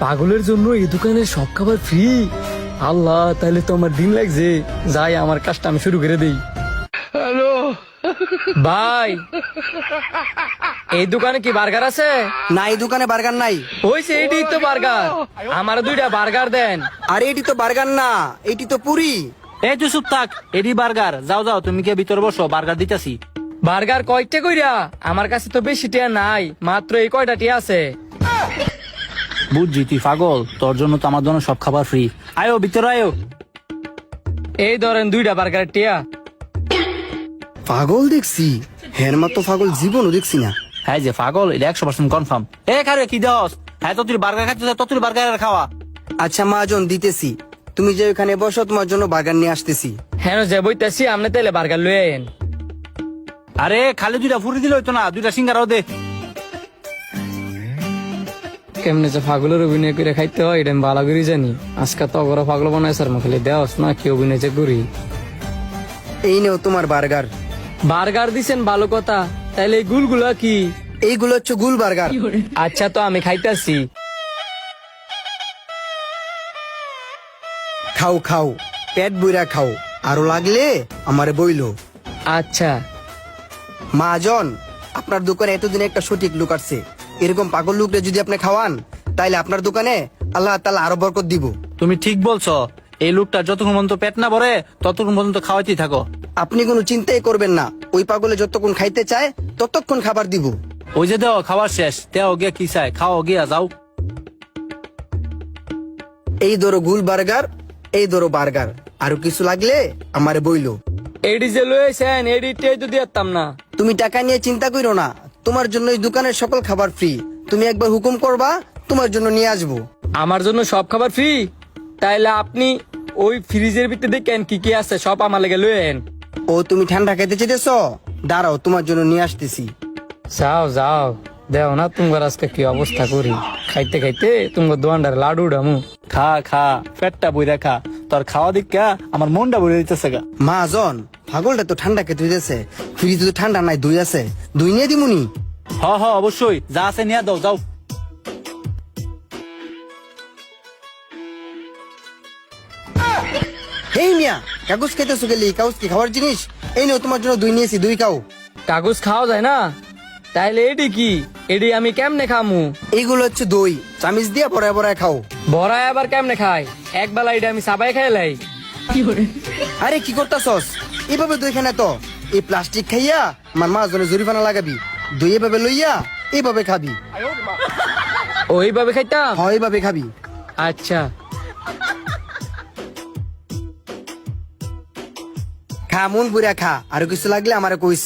পাগলের জন্য এই দোকানের সব খাবার ফ্রি। আল্লাহ, তাহলে তো আমার দিন লাগছে। যাই, আমার কাজটা আমি শুরু করে দেই। হ্যালো ভাই, এই দোকানে কি বার্গার আছে? না, এই দোকানে বার্গার নাই। হইছে, এটি তো বার্গার। আমার 2টা বার্গার দেন। আরে এটি তো বার্গার না, এটি তো পুরি। এই তুই চুপ থাক, এডি বার্গার। যাও যাও, তুমি কে ভিতরে বসো, বার্গার দিতেছি। বার্গার কয়টা কইরা? আমার কাছে তো বেশি টিয়া নাই, মাত্র এই কয়টা টিয়া আছে। বুঝছি তুই পাগল, তোর জন্য তো আমার জন্য সব খাবার ফ্রি। আয়ো ভিতরে আয়ো। এই ধরেন 2টা বার্গারের টিয়া। পাগল দেখছি, হের মতো পাগল জীবনও দেখছি না। হ্যাঁ যে পাগল, এটা 100% কনফার্ম। এ খারে কি দাস? হ্যাঁ তো তুই বার্গার খাচ্ছিস, তো তুই বার্গার খাওয়া। আচ্ছা মহাজন, দিতেছি। তুমি যে ওখানে বসো, তোমার জন্য বার্গার নিয়ে আসতেছি। হ্যাঁ যে বইতাছি, আপনি তাইলে বার্গার লয়ে আইন। আরে খালি 2টা ফুরি দিলে হইতো না, 2টা সিঙ্গারাও দে। কেমনে যে পাগলের অভিনয় করে খাইতে হয় এটা আমি ভালো করে জানি। আজকে তো অগর পাগল বানায় স্যার, খালি দেওয়াস না কি অভিনয় যে করি। এই নেও তোমার বার্গার। বার্গার দিছেন, ভালো কথা। তাইলে এই গুলগুলা কি? এইগুলো হচ্ছে গুল বার্গার। আচ্ছা, তো আমি খাইতাছি। খাও খাও, পেট বইরা খাও, আরো লাগলে আমারে বইলো। আচ্ছা মহাজন, আপনার দোকানে এতদিন একটা সঠিক লোক আসছে। এরকম পাগল লোকরে যদি আপনি খাওয়ান, তাইলে আপনার দোকানে আল্লাহ তাআলা আরো বরকত দিব। তুমি ঠিক বলছো, এই লোকটা যতক্ষণ পর্যন্ত পেট না ভরে ততক্ষণ পর্যন্ত খাওয়াইতেই থাকো। আপনি কোনো চিন্তাই করবেন না, ওই পাগলে যতক্ষণ খাইতে চায় ততক্ষণ খাবার দিব। ওই যে দেও খাবার শেষ, দেও গিয়া কি চাই খাও, গিয়া যাও। এই ধরো গুল বার্গার, এই ধরো বার্গার, আরো কিছু লাগলে আমারে বইলো। এডি যে লয়েছেন, এডিটাই তো দিতাম না। তুমি টাকা নিয়ে চিন্তা করো না, তোমার জন্য এই দোকানের সকল খাবার ফ্রি। তুমি একবার হুকুম করবা, তোমার জন্য নিয়ে আসবো। আমার জন্য সব খাবার ফ্রি? তাইলে আপনি ওই ফ্রিজের ভিতরে দেখেন কি কি আছে, সব আমার লেগে লয়েন। ও তুমি ঠান্ডা খেতে চেয়েছ? দাঁড়াও, তোমার জন্য নিয়ে আসতেছি। যাও যাও, দেও না তোমার আজকে কি অবস্থা করি। খাইতে খাইতে তোমার দোয়ান্ডার লাডু ডামু। খা খা, পেটটা বইরা খা। তোর খাওয়া দিকা আমার মনটা বইরে দিতেছে গা। মহাজন, পাগলটা তো ঠান্ডা খেতে হইতেছে, ফ্রিজে তো ঠান্ডা নাই, দই আছে, দই নিয়ে দিমুনি। হ হ অবশ্যই, যা আছে নিয়ে দাও, যাও। এই মিয়া, কাগজ খেতেছো গেলি? কাগজ কি খাওয়ার জিনিস? এই নাও, তোমার জন্য দই নিয়েছি, দই খাও। কাগজ খাওয়া যায় না? তাইলে এডি কি? এডি আমি কেমনে খামু? এইগুলো হচ্ছে দই, চামিচ দিয়ে বড়ায় বড়ায় খাও। বড়াই আবার কেমনে খাই? একবেলা এটা আমি সাবাই খাইলাই। আরে কি করতাছস? এইভাবে দই খানা তো এই প্লাস্টিক খাইয়া আমার মা জনে জরিমানা লাগাবি। দই এভাবে লইয়া এইভাবে খাবি। ওইভাবে খাইতাম? হয় এইভাবে খাবি। আচ্ছা খা, মন পুরা খা, আর কিছু লাগলে আমারে কইস।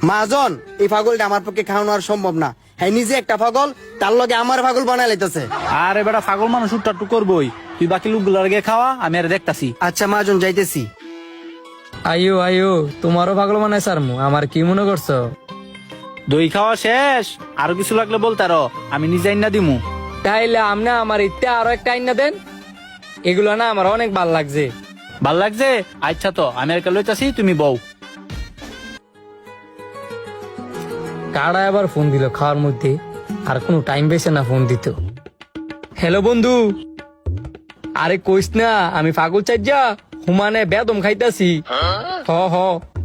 মাজন, এই পাগলটা আমার পক্ষে খাওয়ানো আর সম্ভব না। হ্যাঁ, নিজে একটা পাগল, তার লগে আমার পাগল বানাই লাইতেছে। আরে বেটা পাগল মানুষ উঠটা করবই, তুই বাকি লোকগুলো আগে খাওয়া, আমি আর দেখতাছি। আচ্ছা মাজন, যাইতেছি। আইও আইও, তোমারও পাগল মানে স্যার মু, আমার কি মনে করছো? দই খাওয়া শেষ, আরো কিছু লাগলে বলতারো, আমি নিজে আইনা দিমু। তাইলে আমনে আমার ইত্যা আরো একটা আইনা দেন। এগুলো না আমার অনেক ভাল লাগছে। ভাল লাগছে? আচ্ছা তো আমি আর লইতাছি, তুমি বউ। কারা আবার ফোন দিল খাওয়ার মধ্যে, আর কোনো টাইম পেয়েছে না ফোন দিত। হ্যালো বন্ধু, আরে কইস না আমি পাগল চাইজা হুমানে বেদম খাইতাছি। হ হ,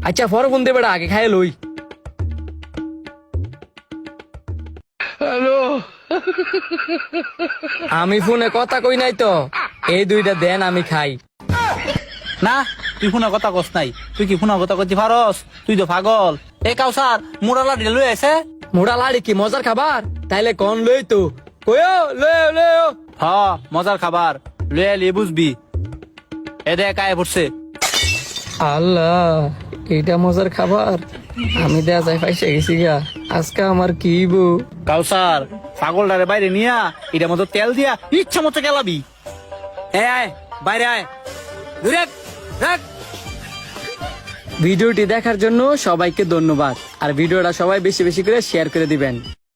আচ্ছা পরে ফোন দেবে, আগে খাই লই। হ্যালো, আমি ফোনে কথা কই নাই তো, এই 2টা দেন আমি খাই। না, তুই ফোনা কথা কস নাই। তুই কি ফোনা কথা কইতে পারস? তুই তো পাগল। এ কাউসার, মুড়া লাড়ি লই আইছে। মোড়া লাড়ি কি মজার খাবার? তাইলে কোন লই তো কইও, লইও লইও। হ, মজার খাবার লই আইলি বুঝবি। এ দেখ আয় পড়ছে। আল্লাহ, এইটা মজার খাবার? আমি দেয়া যায় পাইসে গেছি গা। আজকে আমার কি বউ। কাউসার, পাগলটারে বাইরে নিয়া এটা মতো তেল দিয়া ইচ্ছা মতো গেলাবি। এ আয়, বাইরে আয়। দূরে রাখ। ভিডিওটি দেখার জন্য সবাইকে ধন্যবাদ, আর ভিডিওটা সবাই বেশি বেশি করে শেয়ার করে দিবেন।